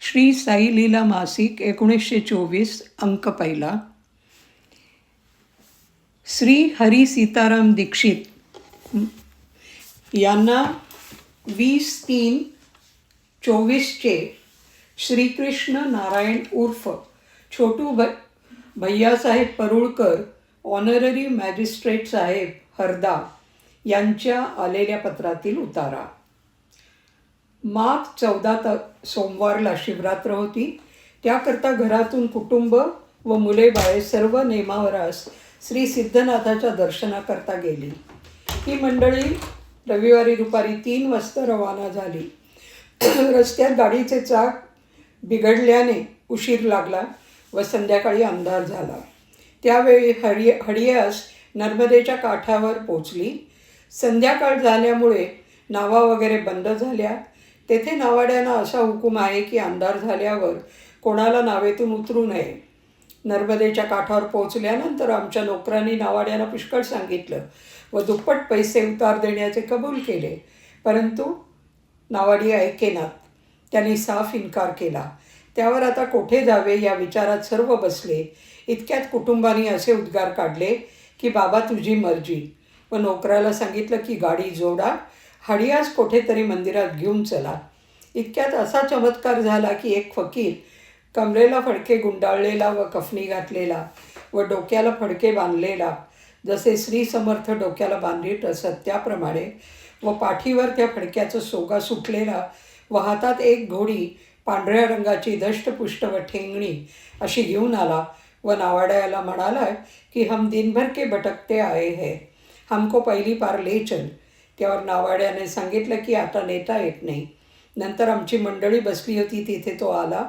श्री साई लीला मासिक 1924 अंक पहिला. श्री हरी सीताराम दीक्षित यांना 20/3/24चे श्रीकृष्ण नारायण उर्फ छोटू भैयासाहेब परुळकर ऑनररी मॅजिस्ट्रेट साहेब हरदा यांच्या आलेल्या पत्रातील उतारा. माघ 14 सोमवारला शिवरात्र होती. त्याकरता घरातून कुटुंब व मुले बाळे सर्व नेमावरास श्री सिद्धनाथाच्या दर्शनाकरता गेली. ही मंडळी रविवारी दुपारी 3 वाजता रवाना झाली. रस्त्यात गाडीचे चाक बिघडल्याने उशीर लागला व संध्याकाळी अंधार झाला. त्यावेळी हडियास नर्मदेच्या काठावर पोचली. संध्याकाळ झाल्यामुळे नावा वगैरे बंद झाल्या. तेथे नावाड्यांना असा हुकूम आहे की अंधार झाल्यावर कोणाला नावेतून उतरू नये. नर्मदेच्या काठावर पोचल्यानंतर आमच्या नोकरांनी नावाड्यांना पुष्कळ सांगितलं व दुप्पट पैसे उतार देण्याचे कबूल केले, परंतु नावाडी ऐकेनात. त्यांनी साफ इन्कार केला. त्यावर आता कोठे जावे या विचारात सर्व बसले. इतक्यात कुटुंबाने असे उद्गार काढले की बाबा तुझी मर्जी, व नोकराला सांगितलं की गाडी जोडा, हडियास कोठेतरी मंदिरात घेऊन चला. इतक्यात असा चमत्कार झाला की एक फकीर कमरेला फडके गुंडाळलेला व कफनी घातलेला व डोक्याला फडके बांधलेला, जसे श्री समर्थ डोक्याला बांधीत असत त्याप्रमाणे, व पाठीवर त्या फडक्याचा सोगा सुटलेला व हातात एक घोडी पांढऱ्या रंगाची दष्टपुष्ट व ठेंगणी अशी घेऊन आला व नावाड्याला म्हणाला की हम दिनभर के भटकते आए हैं, हमको पहिली पार ले चल. त्यावर नावाड्याने सांगितलं की आता नेता येत नाही. नंतर आमची मंडळी बसली होती तिथे तो आला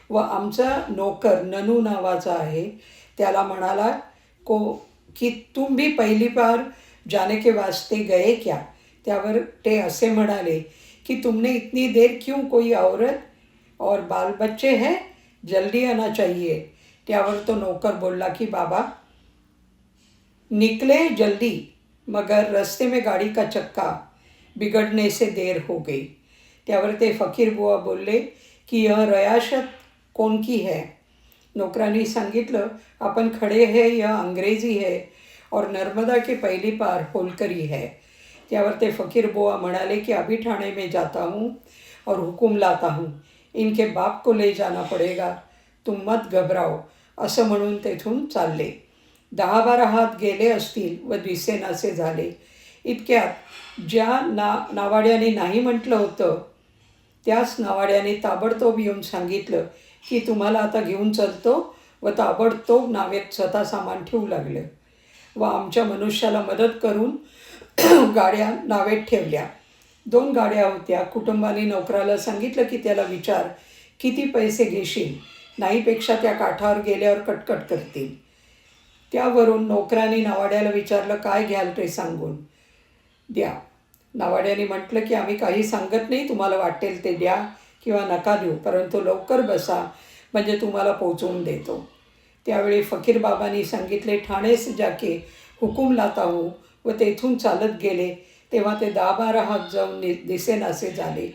व आमचा नोकर ननू नावाचा आहे त्याला म्हणाला की तुम भी पहिली पार जाने के वास्ते गए क्या. त्यावर ते असे म्हणाले की तुमने इतनी देर क्यों, कोई औरत और बाल बच्चे हैं, जल्दी आना चाहिए. त्यावर तो नौकर बोलला की बाबा निकले जल्दी, मगर रास्ते में गाड़ी का चक्का बिगड़ने से देर हो गई. त्यावर ते फकीर बुआ बोलले की यह रियासत कौन की है. नौकरांनी सांगितलं अपन खड़े है यह अंग्रेजी है और नर्मदा के पहली पार होलकरी है. त्यावर ते फकीर बुआ म्हणाले की अभी ठाणे में जाता हूँ और हुकुम लाता हूँ, इनके बाप को ले जाना पड़ेगा, तुम मत घबराओ. असं म्हणून तेथून चालले. 10-12 हात गेले असतील व दिसेनासे झाले. इतक्यात ज्या नावाड्याने नाही म्हटलं होतं त्याच नावाड्याने ताबडतोब येऊन सांगितलं की तुम्हाला आता घेऊन चलतो, व ताबडतोब नावेत स्वतः सामान ठेवू लागलं व आमच्या मनुष्याला मदत करून गाड्या नावेत ठेवल्या. 2 गाड्या होत्या. कुटुंबाने नोकराला सांगितलं की त्याला विचार किती पैसे घेशील, नाहीपेक्षा त्या काठावर गेल्यावर कटकट करतील. त्यावरून नोकराने नावाड्याला विचारलं काय घ्याल ते सांगून द्या. नावाड्याने म्हटलं की आम्ही काही सांगत नाही, तुम्हाला वाटेल ते द्या किंवा नका देऊ, परंतु लवकर बसा म्हणजे तुम्हाला पोचवून देतो. त्यावेळी फकीर बाबांनी सांगितले ठाणे से जाके हुकुम लाता हूँ, व तेथून चालत गेले. तेव्हा ते 10-12 हात जाऊन दिसेनासे झाले.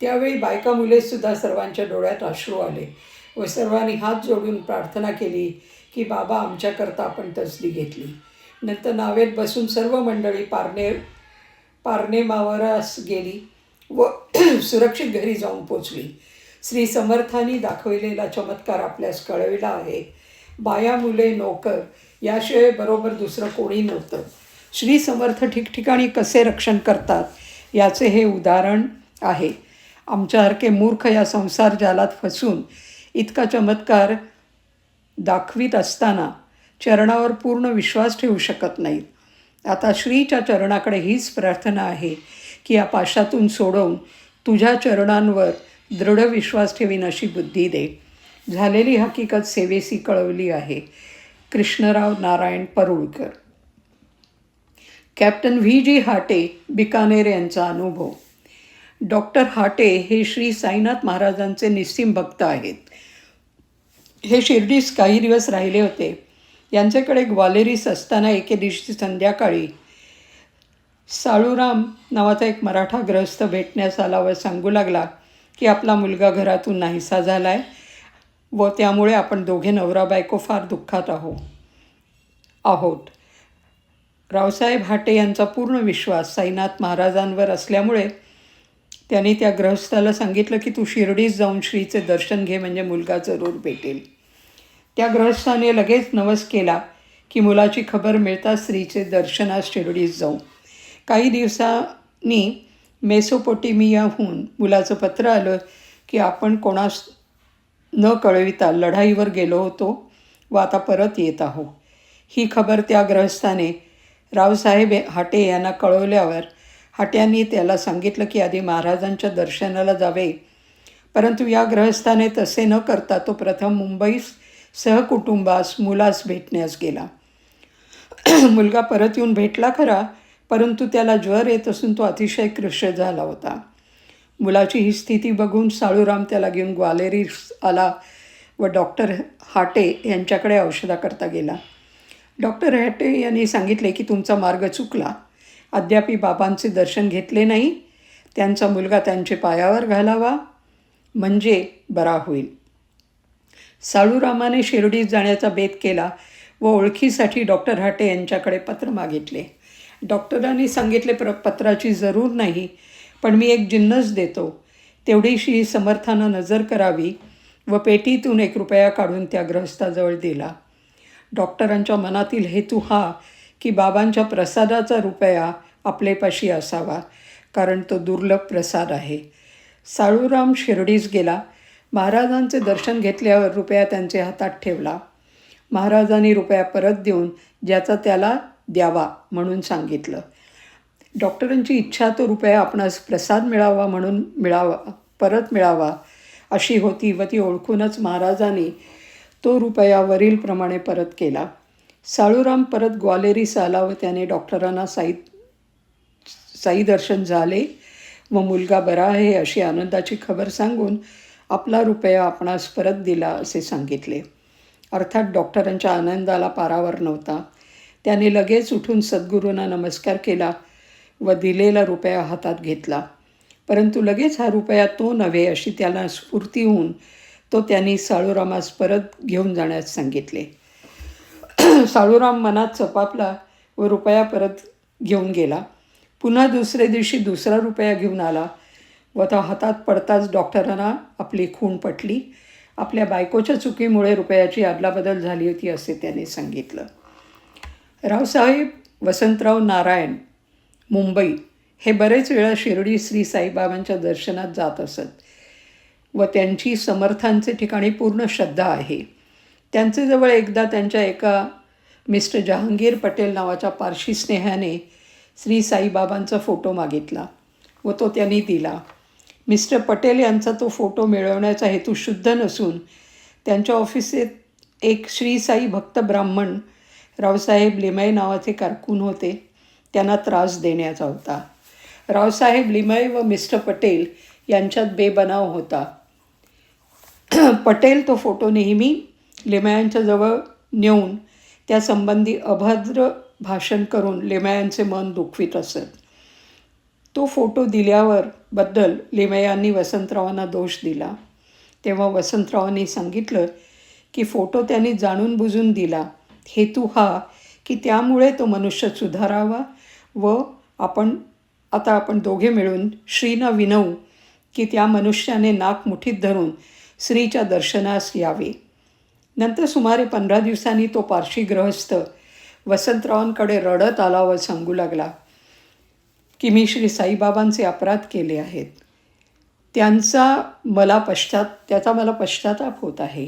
त्यावेळी बायका मुलेसुद्धा सर्वांच्या डोळ्यात अश्रू आले व सर्वांनी हात जोडून प्रार्थना केली की बाबा आमच्याकरता आपण तसदी घेतली. नंतर नावेत बसून सर्व मंडळी पारणे मावरास गेली व सुरक्षित घरी जाऊन पोचली. श्री समर्थांनी दाखविलेला चमत्कार आपल्यास कळविला आहे. बाया मुले नोकर याशिवाय बरोबर दुसरं कोणी नव्हतं. श्री समर्थ ठिकठिकाणी कसे रक्षण करतात याचे हे उदाहरण आहे. आमच्यासारखे मूर्ख या संसार जालात फसून इतका चमत्कार दाखवित असताना चरणावर पूर्ण विश्वास ठेवू शकत नाहीत. आता श्रीच्या चरणाकडे हीच प्रार्थना आहे की या पाशातून सोडवून तुझ्या चरणांवर दृढ विश्वास ठेवीन अशी बुद्धी दे. झालेली हकीकत सेवेसी कळवली आहे. कृष्णराव नारायण परुळकर. Captain V G. हाटे, बिकानेर यांचा अनुभव. डॉक्टर हाटे हे श्री साईनाथ महाराजांचे निस्सीम भक्त आहेत. हे शिर्डीस काही दिवस राहिले होते. यांच्याकडे ग्वालेरीस असताना एके दिवशी संध्याकाळी साळूराम नावाचा एक मराठा गृहस्थ भेटण्यास आला व सांगू लागला की आपला मुलगा घरातून नाहीसा झाला आहे व त्यामुळे आपण दोघे नवरा बायको फार दुःखात आहोत. रावसाहेब हाटे यांचा पूर्ण विश्वास साईनाथ महाराजांवर असल्यामुळे त्यांनी त्या गृहस्थाला सांगितलं की तू शिर्डीत जाऊन श्रीचे दर्शन घे, म्हणजे मुलगा जरूर भेटेल. त्या गृहस्थाने लगेच नवस केला की मुलाची खबर मिळताच श्रीचे दर्शनास शिर्डीत जाऊ. काही दिवसांनी मेसोपोटेमियाहून मुलाचं पत्र आलं की आपण कोणास न कळविता लढाईवर गेलो होतो व आता परत येत आहो. ही खबर त्या गृहस्थाने रावसाहेब हाटे यांना कळवल्यावर हाट्यांनी त्याला सांगितलं की आधी महाराजांच्या दर्शनाला जावे. परंतु या गृहस्थाने तसे न करता तो प्रथम मुंबईस सहकुटुंबास मुलास भेटण्यास गेला. मुलगा परत येऊन भेटला खरा, परंतु त्याला ज्वर येत असून तो अतिशय कृश झाला होता. मुलाची ही स्थिती बघून साळूराम त्याला घेऊन ग्वालेरीस आला व डॉक्टर हाटे यांच्याकडे औषधाकरता गेला. डॉक्टर हाटे यांनी सांगितले की तुमचा मार्ग चुकला. अद्यापि बाबांचे दर्शन घेतले नाही. त्यांचा मुलगा त्यांचे पायावर घालावा म्हणजे बरा होईल. साळूरामाने शिर्डीत जाण्याचा बेत केला व ओळखीसाठी डॉक्टर हाटे यांच्याकडे पत्र मागितले. डॉक्टरांनी सांगितले पत्राची जरूर नाही, पण मी एक जिन्नस देतो, तेवढीशी समर्थानं नजर करावी व पेटीतून ₹1 काढून त्या गृहस्थाजवळ दिला. डॉक्टरांच्या मनातील हेतू हा की बाबांच्या प्रसादाचा ₹1 आपलेपाशी असावा, कारण तो दुर्लभ प्रसाद आहे. साळूराम शिर्डीस गेला. महाराजांचे दर्शन घेतल्यावर ₹1 त्यांच्या हातात ठेवला. महाराजांनी ₹1 परत देऊन ज्याचा त्याला द्यावा म्हणून सांगितलं. डॉक्टरांची इच्छा तो ₹1 आपणास प्रसाद मिळावा म्हणून परत मिळावा अशी होती व ती ओळखूनच महाराजांनी तो ₹1 वरीलप्रमाणे परत केला. साळूराम परत ग्वालेरीस आला व त्याने डॉक्टरांना साई दर्शन झाले व मुलगा बरा आहे अशी आनंदाची खबर सांगून आपला ₹1 आपणास परत दिला असे सांगितले. अर्थात डॉक्टरांच्या आनंदाला पारावर नव्हता. त्याने लगेच उठून सद्गुरूंना नमस्कार केला व दिलेला ₹1 हातात घेतला. परंतु लगेच हा ₹1 तो नव्हे अशी त्याला स्फूर्ती होऊन तो त्यांनी साळूरामास परत घेऊन जाण्यास सांगितले. साळूराम मनात चपापला व ₹1 परत घेऊन गेला. पुन्हा दुसऱ्या दिवशी दुसरा ₹1 घेऊन आला व तो हातात पडताच डॉक्टरांना आपली खूण पटली. आपल्या बायकोच्या चुकीमुळे ₹1ची अदलाबदल झाली होती असे त्याने सांगितलं. रावसाहेब वसंतराव नारायण, मुंबई हे बरेच वेळा शिर्डी श्री साईबाबांच्या दर्शनात जात असत व त्यांची समर्थांचे ठिकाणी पूर्ण श्रद्धा आहे. त्यांचे जवळ एकदा त्यांच्या एका मिस्टर जहांगीर पटेल नावाच्या पारशी स्नेहाने श्री साईबाबांचा फोटो मागितला व तो त्यांनी दिला. मिस्टर पटेल यांचा तो फोटो मिळवण्याचा हेतू शुद्ध नसून त्यांच्या ऑफिसात एक श्री साई भक्त ब्राह्मण रावसाहेब लिमये नावाचे कारकून होते, त्यांना त्रास देण्याचा होता. रावसाहेब लिमये व मिस्टर पटेल यांच्यात बेबनाव होता. पटेल तो फोटो नेहमी लिमयांच्या जवळ नेऊन त्यासंबंधी अभद्र भाषण करून लिमयांचे मन दुखवीत असत. तो फोटो बद्दल लिमयांनी वसंतरावांना दोष दिला. तेव्हा वसंतरावांनी सांगितलं की फोटो त्यांनी जाणून बुजून दिला. हेतू हा की त्यामुळे तो मनुष्य सुधारावा व आपण दोघे मिळून श्रीना विनवू की त्या मनुष्याने नाक मुठीत धरून श्रीच्या दर्शनास यावे. नंतर सुमारे 15 दिवसांनी तो पारशी गृहस्थ वसंतरावांकडे रडत आला व सांगू लागला की मी श्री साईबाबांचे अपराध केले आहेत. त्याचा मला पश्चाताप होत आहे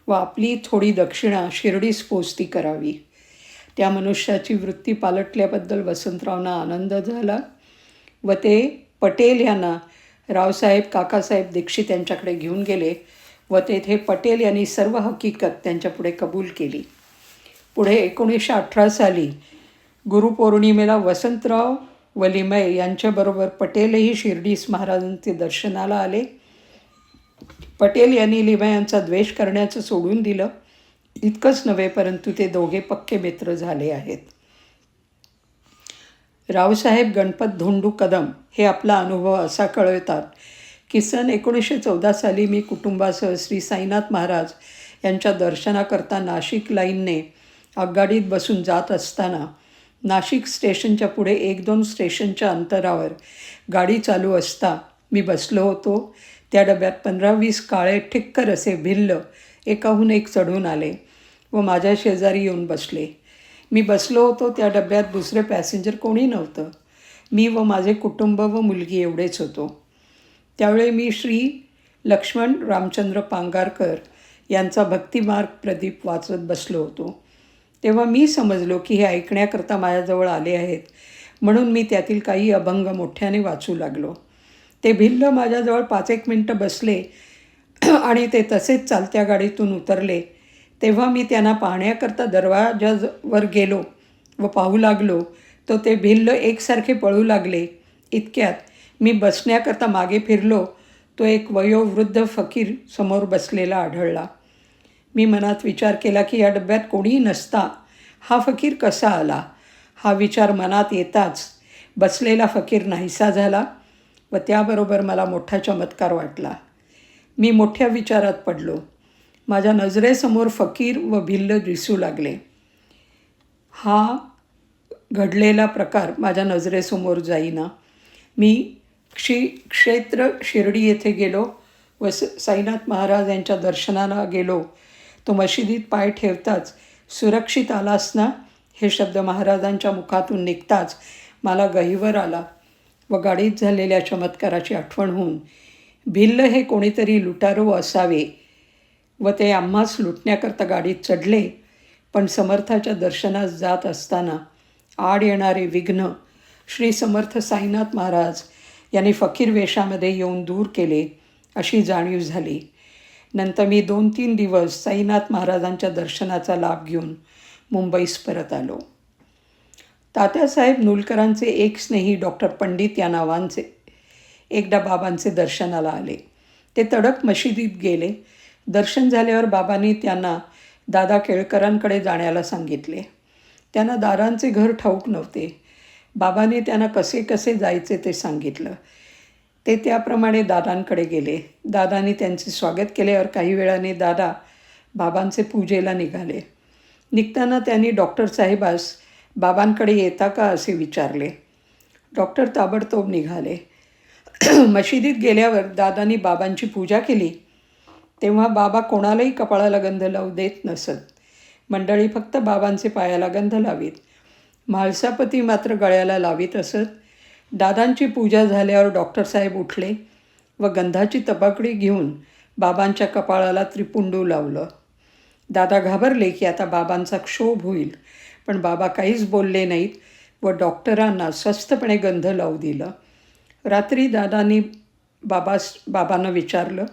व आपली थोडी दक्षिणा शिर्डीस पोचती करावी. त्या मनुष्याची वृत्ती पालटल्याबद्दल वसंतरावांना आनंद झाला व ते पटेल यांना रावसाहेब काकासाहेब दीक्षित यांच्याकडे घेऊन गेले व तेथे पटेल यांनी सर्व हकीकत त्यांच्यापुढे कबूल केली. पुढे 1918 साली गुरुपौर्णिमेला वसंतराव व लिमये यांच्याबरोबर पटेलही शिर्डीस महाराजांचे दर्शनाला आले. पटेल यांनी लिमयांचा द्वेष करण्याचं सोडून दिलं. इतकंच नव्हे, परंतु ते दोघे पक्के मित्र झाले आहेत. रावसाहेब गणपत धोंडू कदम हे आपला अनुभव असा कळवतात की सन 1914 साली मी कुटुंबासह श्री साईनाथ महाराज यांच्या दर्शनाकरता नाशिक लाईनने आगगाडीत बसून जात असताना नाशिक स्टेशनच्या पुढे 1-2 स्टेशनच्या अंतरावर गाडी चालू असता मी बसलो होतो. त्या डब्यात 15-20 काळे ठिक्कर असे भिल्ल एकाहून एक चढून आले व माझ्या शेजारी येऊन बसले. मी बसलो होतो त्या डब्यात दुसरे पॅसेंजर कोणी नव्हतं. मी व माझे कुटुंब व मुलगी एवढेच होतो. त्यावेळी मी श्री लक्ष्मण रामचंद्र पांगारकर यांचा भक्तिमार्ग प्रदीप वाचत बसलो होतो. तेव्हा मी समजलो की हे ऐकण्याकरता माझ्याजवळ आले आहेत, म्हणून मी त्यातील काही अभंग मोठ्याने वाचू लागलो. ते भिल्ल माझ्याजवळ 5-1 मिनटं बसले आणि ते तसेच चालत्या गाडीतून उतरले. तेव्हा मी त्यांना पाहण्याकरता दरवाजावर गेलो व पाहू लागलो तर ते भिल्ल एकसारखे पळू लागले. इतक्यात मी बसण्याकरता मागे फिरलो. तो एक वयोवृद्ध फकीर समोर बसलेला आढळला. मी मनात विचार केला की या डब्यात कोणीही नसता हा फकीर कसा आला. हा विचार मनात येताच बसलेला फकीर नाहीसा झाला व त्याबरोबर मला मोठा चमत्कार वाटला. मी मोठ्या विचारात पडलो. माझ्या नजरेसमोर फकीर व भिल्ल दिसू लागले. हा घडलेला प्रकार माझ्या नजरेसमोर जाईना. मी क्षेत्र शिर्डी येथे गेलो व साईनाथ महाराज यांच्या दर्शनाला गेलो. तो मशिदीत पाय ठेवताच सुरक्षित आलास ना हे शब्द महाराजांच्या मुखातून निघताच मला गहिवर आला व गाडीत झालेल्या चमत्काराची आठवण होऊन भिल्ल हे कोणीतरी लुटारू असावे व ते आम्हास लुटण्याकरता गाडीत चढले. पण समर्थाच्या दर्शनास जात असताना आड येणारे विघ्न श्री समर्थ साईनाथ महाराज यांनी फकीर वेशामध्ये येऊन दूर केले अशी जाणीव झाली. नंतर मी 2-3 दिवस साईनाथ महाराजांच्या दर्शनाचा लाभ घेऊन मुंबईस परत आलो. तात्यासाहेब नुलकरांचे एक स्नेही डॉक्टर पंडित या नावांचे एकदा बाबांचे दर्शनाला आले. ते तडक मशिदीत गेले. दर्शन झाल्यावर बाबांनी त्यांना दादा केळकरांकडे जाण्याला सांगितले. त्यांना दादांचे घर ठाऊक नव्हते. बाबांनी त्यांना कसे कसे जायचे ते सांगितलं. ते त्याप्रमाणे दादांकडे गेले. दादांनी त्यांचे स्वागत केल्यावर काही वेळाने दादा बाबांचे पूजेला निघाले. निघताना त्यांनी डॉक्टर साहेबास बाबांकडे येता का असे विचारले. डॉक्टर ताबडतोब निघाले. मशिदीत गेल्यावर दादांनी बाबांची पूजा केली. तेव्हा बाबा कोणालाही कपाळाला गंध लावू देत नसत. मंडळी फक्त बाबांचे पायाला गंध लावीत. म्हाळसापती मात्र गळ्याला लावीत असत. दादांची पूजा झाल्यावर डॉक्टर साहेब उठले व गंधाची तबकडी घेऊन बाबांच्या कपाळाला त्रिपुंडू लावलं. दादा घाबरले की आता बाबांचा क्षोभ होईल, पण बाबा काहीच बोलले नाहीत व डॉक्टरांना स्वस्थपणे गंध लावू दिलं. रात्री दादांनी बाबांना विचारलं,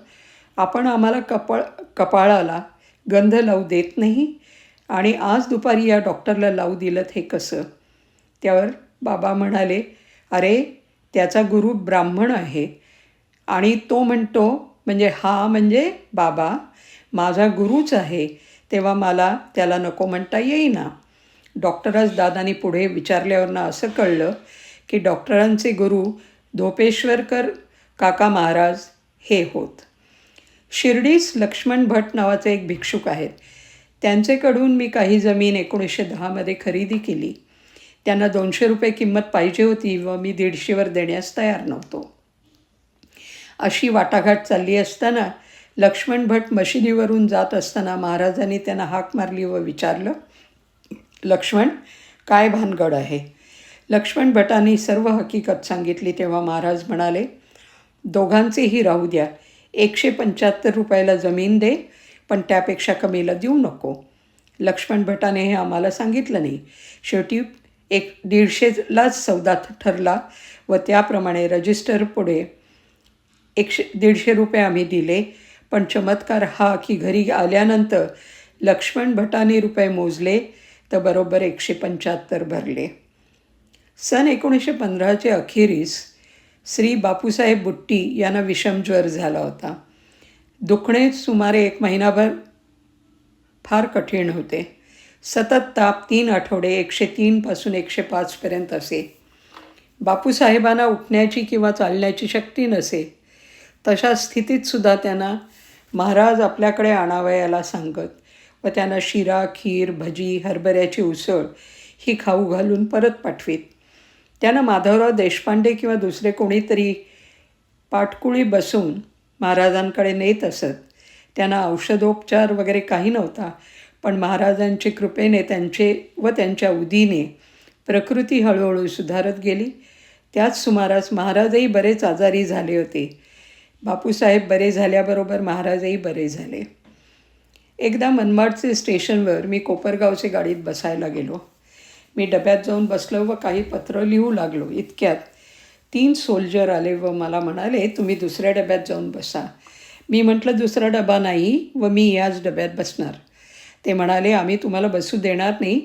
आपण आम्हाला कपाळाला गंध लावू देत नाही आणि आज दुपारी या डॉक्टरला लावू दिलं हे कसं? त्यावर बाबा म्हणाले, अरे त्याचा गुरु ब्राह्मण आहे आणि तो म्हणतो म्हणजे बाबा माझा गुरुच आहे, तेव्हा मला त्याला नको म्हणता येईना. डॉक्टरच दादांनी पुढे विचारल्यावरनं असं कळलं की डॉक्टरांचे गुरु धोपेश्वरकर काका महाराज हे होत. शिर्डीस लक्ष्मण भट नावाचे एक भिक्षुक आहेत. त्यांच्याकडून मी काही जमीन 1910 खरेदी केली. त्यांना 200 रुपये किंमत पाहिजे होती व मी 150वर देण्यास तयार नव्हतो. अशी वाटाघाट चालली असताना लक्ष्मण भट मशिदीवरून जात असताना महाराजांनी त्यांना हाक मारली व विचारलं, लक्ष्मण काय भानगड आहे? लक्ष्मण भटांनी सर्व हकीकत सांगितली. तेव्हा महाराज म्हणाले, दोघांचेही राहू द्या, 175 रुपयाला जमीन दे, पण त्यापेक्षा कमीला देऊ नको. लक्ष्मण भटाने हे आम्हाला सांगितलं नाही. शेवटी 150लाच सौदा ठरला व त्याप्रमाणे रजिस्टर पुढे 150 रुपये आम्ही दिले. पण चमत्कार हा की घरी आल्यानंतर लक्ष्मण भटाने रुपये मोजले तर बरोबर 175 भरले. सन 1915 अखेरीस श्री बापूसाहेब बुट्टी यांना विषम ज्वर झाला होता. दुखणे सुमारे 1 महिनाभर फार कठीण होते. सतत ताप 3 आठवडे 103 पासून 105 असे. बापूसाहेबांना उठण्याची किंवा चालण्याची शक्ती नसे. तशा स्थितीतसुद्धा त्यांना महाराज आपल्याकडे आणावयाला सांगत व त्यांना शिरा, खीर, भजी, हरभऱ्याची उसळ ही खाऊ घालून परत पाठवीत. त्यांना माधवराव देशपांडे किंवा दुसरे कोणीतरी पाटकुळी बसवून महाराजांकडे नेत असत. त्यांना औषधोपचार वगैरे काही नव्हता, पण महाराजांची कृपेने त्यांच्या उदीने प्रकृती हळूहळू सुधारत गेली. त्याच सुमारास महाराजही बरेच आजारी झाले होते. बापूसाहेब बरे झाल्याबरोबर महाराजही बरे झाले. एकदा मनमाडचे स्टेशनवर मी कोपरगावचे गाडीत बसायला गेलो. मी डब्यात जाऊन बसलो व काही पत्र लिहू लागलो. इतक्यात 3 सोल्जर आले व मला म्हणाले, तुम्ही दुसऱ्या डब्यात जाऊन बसा. मी म्हटलं, दुसरा डबा नाही व मी याच डब्यात बसणार. ते म्हणाले, आम्ही तुम्हाला बसू देणार नाही.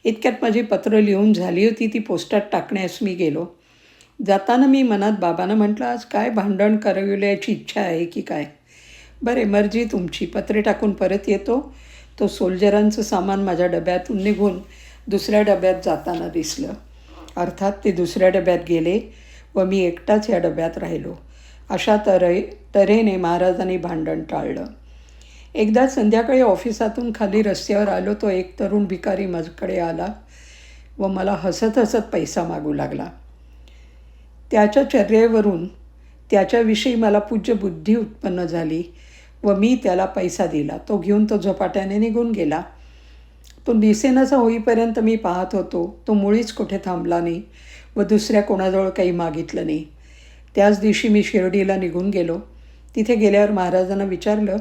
इतक्यात माझी पत्र लिहून झाली होती, ती पोस्टात टाकण्यास मी गेलो. जाताना मी मनात बाबांना म्हटलं, आज काय भांडण करविल्याची इच्छा आहे की काय? बरे, मर्जी तुमची. पत्रे टाकून परत येतो. तो सोल्जरांचं सामान माझ्या डब्यातून निघून दुसऱ्या डब्यात जाताना दिसलं. अर्थात ते दुसऱ्या डब्यात गेले व मी एकटाच या डब्यात राहिलो. अशा तऱ्हेने महाराजांनी भांडण टाळलं. एकदा संध्याकाळी ऑफिसातून खाली रस्त्यावर आलो, तो एक तरुण भिकारी माझ्याकडे आला व मला हसत हसत पैसा मागू लागला. त्याच्या चर्येवरून त्याच्याविषयी मला पूज्य बुद्धी उत्पन्न झाली व मी त्याला पैसा दिला. तो घेऊन तो झपाट्याने निघून गेला. तो दिसेनासा होईपर्यंत मी पाहत होतो. तो मुळीच कुठे थांबला नाही व दुसऱ्या कोणाजवळ काही मागितलं नाही. त्याच दिवशी मी शिर्डीला निघून गेलो. तिथे गेल्यावर महाराजांना विचारलं,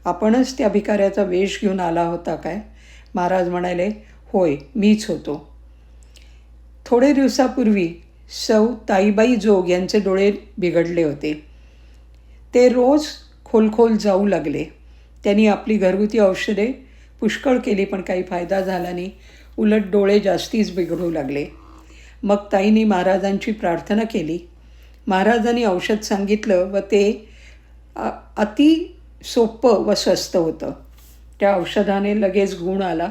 आपणच त्या भिकाऱ्याचा वेश घेऊन आला होता काय? महाराज म्हणाले, होय, मीच होतो. थोडे दिवसापूर्वी सौ ताईबाई जोग यांचे डोळे बिघडले होते. ते रोज खोल जाऊ लागले. त्यांनी आपली घरगुती औषधे पुष्कळ केली, पण काही फायदा झाला नाही. उलट डोळे जास्तीच बिघडू लागले. मग ताईंनी महाराजांची प्रार्थना केली. महाराजांनी औषध सांगितलं व ते अति सोपं व स्वस्त होतं. त्या औषधाने लगेच गुण आला.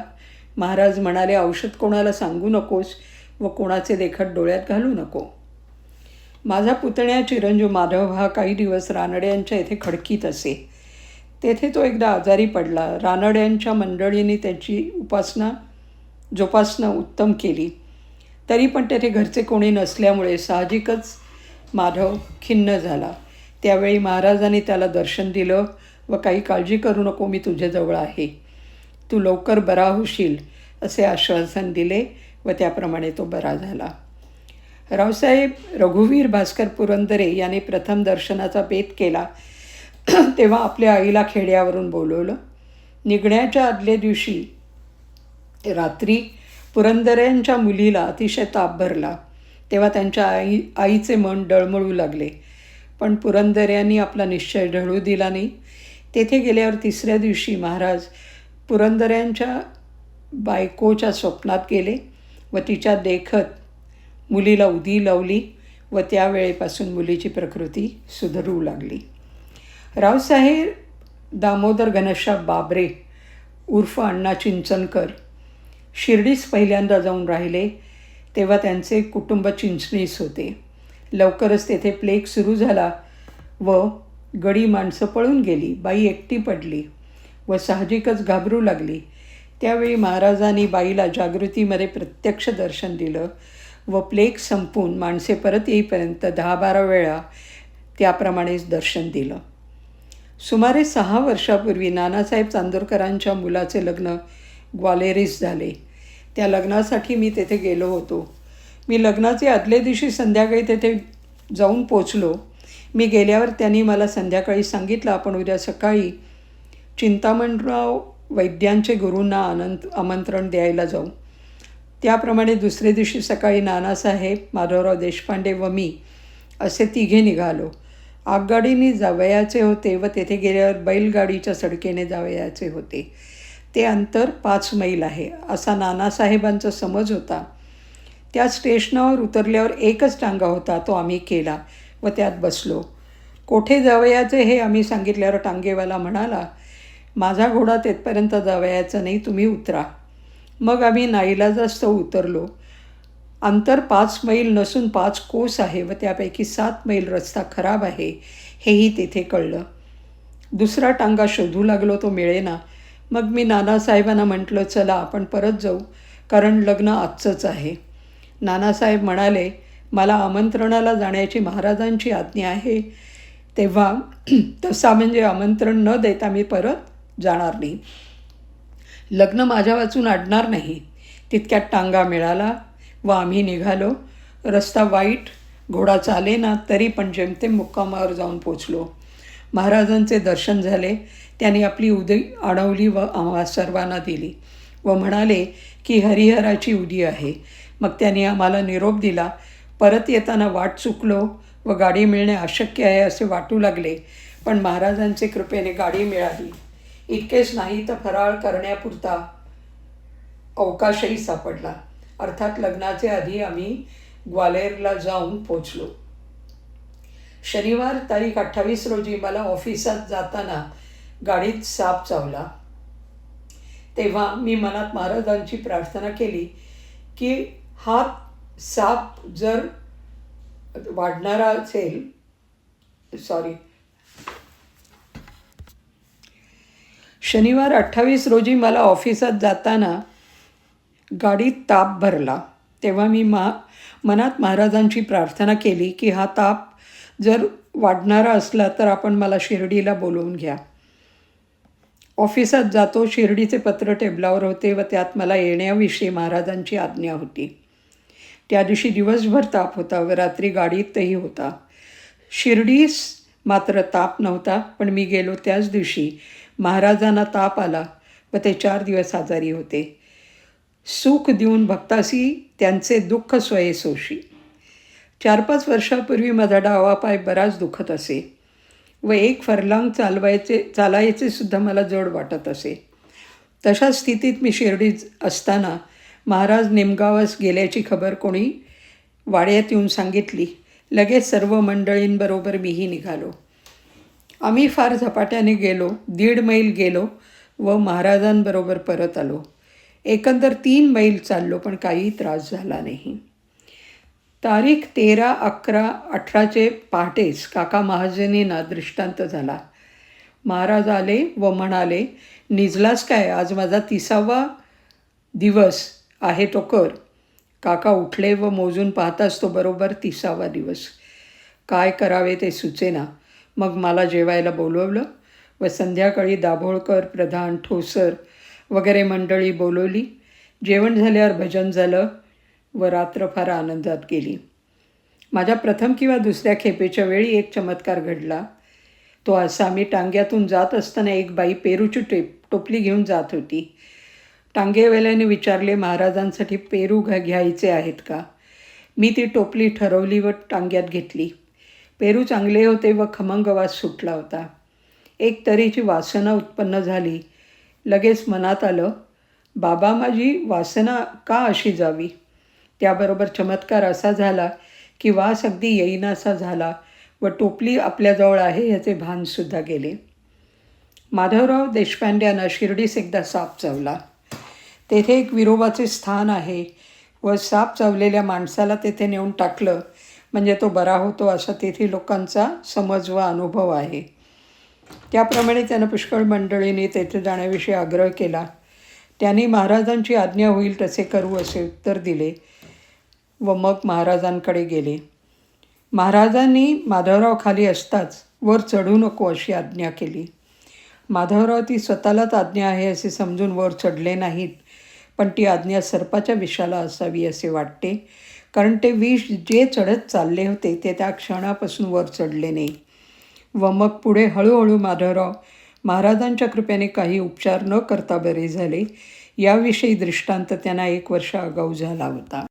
महाराज म्हणाले, औषध कोणाला सांगू नकोस व कोणाचे देखत डोळ्यात घालू नको. माझा पुतण्या चिरंजीव माधव हा काही दिवस रानड्यांच्या येथे खडकीत असे. तेथे तो एकदा आजारी पडला. रानड्यांच्या मंडळींनी त्याची जोपासना उत्तम केली. तरी पण तेथे घरचे कोणी नसल्यामुळे साहजिकच माधव खिन्न झाला. त्यावेळी महाराजांनी त्याला दर्शन दिलं व काही काळजी करू नको, मी तुझ्याजवळ आहे, तू लवकर बरा होशील असे आश्वासन दिले व त्याप्रमाणे तो बरा झाला. रावसाहेब रघुवीर भास्कर पुरंदरे यांनी प्रथम दर्शनाचा बेत केला तेव्हा आपल्या आईला खेड्यावरून बोलवलं. निघण्याच्या आदल्या दिवशी रात्री पुरंदऱ्यांच्या मुलीला अतिशय ताप भरला. तेव्हा त्यांच्या आईचे मन डळमळू लागले. पण पुरंदऱ्यांनी आपला निश्चय ढळू दिला नाही. तेथे गेल्यावर तिसऱ्या दिवशी महाराज पुरंदऱ्यांच्या बायकोच्या स्वप्नात गेले व तिच्या देखत मुलीला उदी लावली व त्यावेळेपासून मुलीची प्रकृती सुधरू लागली. रावसाहेब दामोदर घनश्याम बाबरे उर्फ अण्णा चिंचनकर शिर्डीस पहिल्यांदा जाऊन राहिले. तेव्हा त्यांचे कुटुंब चिंचणीस होते. लवकरच तेथे प्लेग सुरू झाला व गडी माणसं पळून गेली. बाई एकटी पडली व साहजिकच घाबरू लागली. त्यावेळी महाराजांनी बाईला जागृतीमध्ये प्रत्यक्ष दर्शन दिलं व प्लेग संपून माणसे परत येईपर्यंत 10-12 वेळा त्याप्रमाणेच दर्शन दिलं. सुमारे 6 वर्षापूर्वी नानासाहेब चांदोरकरांच्या मुलाचे लग्न ग्वालेरीस झाले. त्या लग्नासाठी मी तेथे गेलो होतो. मी लग्नाचे आदल्या दिवशी संध्याकाळी तेथे जाऊन पोचलो. मी गेल्यावर त्यांनी मला संध्याकाळी सांगितलं, आपण उद्या सकाळी चिंतामणराव वैद्यांचे गुरूंना आमंत्रण द्यायला जाऊ. त्याप्रमाणे दुसऱ्या दिवशी सकाळी नानासाहेब, माधवराव देशपांडे व मी असे 3 निघालो. आगगाडीने जावयाचे होते व तेथे गेल्यावर बैलगाडीच्या सडकेने जावयाचे होते. ते अंतर 5 मैल आहे असा नानासाहेबांचा समज होता. त्या स्टेशनावर उतरल्यावर एकच टांगा होता, तो आम्ही केला व त्यात बसलो. कोठे जावयाचे हे आम्ही सांगितल्यावर टांगेवाला म्हणाला, माझा घोडा तेथपर्यंत जावयाचा नाही, तुम्ही उतरा. मग आम्ही नाईलाजास्तव उतरलो. अंतर 5 मैल नसून 5 कोस आहे व त्यापैकी 7 मैल रस्ता खराब आहे हेही तेथे कळलं. दुसरा टांगा शोधू लागलो, तो मिळेना. मग मी नानासाहेबांना म्हटलं, चला आपण परत जाऊ, कारण लग्न आजचंच आहे. नानासाहेब म्हणाले, मला आमंत्रणाला जाण्याची महाराजांची आज्ञा आहे, तेव्हा तसा म्हणजे आमंत्रण न देता मी परत जाणार नाही. लग्न माझ्या वाचून अडणार नाही. तितक्यात टांगा मिळाला व आम्ही निघालो. रस्ता वाईट, घोडा चालेना, तरी पण जेमतेम मुक्कामावर जाऊन पोचलो. महाराजांचे दर्शन झाले. त्यांनी आपली उदी अडवली व आम्हा सर्वांना दिली व म्हणाले की हरिहराची उदी आहे. मग त्यांनी आम्हाला निरोप दिला. परत येताना वाट चुकलो व गाडी मिळणे अशक्य आहे असे वाटू लागले, पण महाराजांचे कृपेने गाडी मिळाली. इतकेच नाही तर फराळ करण्यापुरता अवकाशही सापडला. अर्थात लग्नाचे आधी आम्ही ग्वालेरला जाऊन पोचलो. शनिवार तारीख 28 रोजी मला ऑफिसात जाताना गाडीत साप चावला. तेव्हा मी मनात महाराजांची प्रार्थना केली की हा साप जर वाढणारा असेल, शनिवार 28 रोजी मला ऑफिसात जाताना गाडीत ताप भरला. तेव्हा मी मनात महाराजांची प्रार्थना केली की हा ताप जर वाढणारा असला तर आपण मला शिर्डीला बोलवून घ्या. ऑफिसात जातो. शिर्डीचे पत्र टेबलावर होते व त्यात मला येण्याविषयी महाराजांची आज्ञा होती. त्या दिवशी दिवसभर ताप होता व रात्री गाडीतही होता. शिर्डीस मात्र ताप नव्हता, पण मी गेलो त्याच दिवशी महाराजांना ताप आला व ते 4 दिवस आजारी होते. सुख देऊन भक्तासी त्यांचे दुःख स्वये सोशी. 4-5 वर्षापूर्वी माझा डावा पाय बराच दुखत असे व 1 फरलांग चालायचे सुद्धा मला जड वाटत असे. तशा स्थितीत मी शिर्डीत असताना महाराज निमगावास गेल्याची खबर कोणी वाड्यात येऊन सांगितली. लगेच सर्व मंडळींबरोबर मीही निघालो. आम्ही फार झपाट्याने गेलो. 1.5 मैल गेलो व महाराजांबरोबर परत आलो. एकंदर 3 मैल चाललो, पण काही त्रास झाला नाही. तारीख 13/11/18 पहाटेच काका महाजनींना दृष्टांत झाला. महाराज आले व म्हणाले, निजलास काय? आज माझा 30वा दिवस आहे, तो कर. काका उठले व मोजून पाहताच तो बरोबर 30वा दिवस. काय करावे ते सुचेना. मग मला जेवायला बोलवलं व संध्याकाळी दाभोळकर, प्रधान, ठोसर वगैरे मंडळी बोलवली. जेवण झाल्यावर भजन झालं व रात्र फार आनंदात गेली. माझ्या प्रथम किंवा दुसऱ्या खेपेच्या वेळी एक चमत्कार घडला. तो असा, मी टांग्यातून जात असताना एक बाई पेरूची टोपली घेऊन जात होती. टांगेवाल्याने विचारले, महाराजांसाठी पेरू घ्यायचे आहेत का? मी ती टोपली ठरवली व टांग्यात घेतली. पेरू चांगले होते व खमंग वास सुटला होता. एक तऱ्हेची वासना उत्पन्न झाली. लगेच मनात आलं, बाबा माझी वासना का अशी जावी? त्याबरोबर चमत्कार असा झाला की वास अगदी येईनासा झाला व टोपली आपल्याजवळ आहे याचे भानसुद्धा गेले. माधवराव देशपांड्यांना शिर्डीस एकदा साप चावला. तेथे एक विरोबाचे स्थान आहे व साप चावलेल्या माणसाला तेथे नेऊन टाकलं म्हणजे तो बरा होतो असा तेथील लोकांचा समज व अनुभव आहे. त्याप्रमाणे त्यानं पुष्कळ मंडळींनी तेथे जाण्याविषयी आग्रह केला. त्यांनी महाराजांची आज्ञा होईल तसे करू असे उत्तर दिले व मग महाराजांकडे गेले. महाराजांनी माधवराव खाली असताच वर चढू नको अशी आज्ञा केली. माधवराव ती स्वतःलाच आज्ञा आहे असे समजून वर चढले नाहीत, पण ती आज्ञा सर्पाच्या विषाला असावी असे वाटते, कारण ते विष जे चढत चालले होते ते त्या क्षणापासून वर चढले नाही. व मग पुढे हळूहळू माधवराव महाराजांच्या कृपेने काही उपचार न करता बरे झाले. याविषयी दृष्टांत त्यांना 1 वर्ष आगाऊ झाला होता.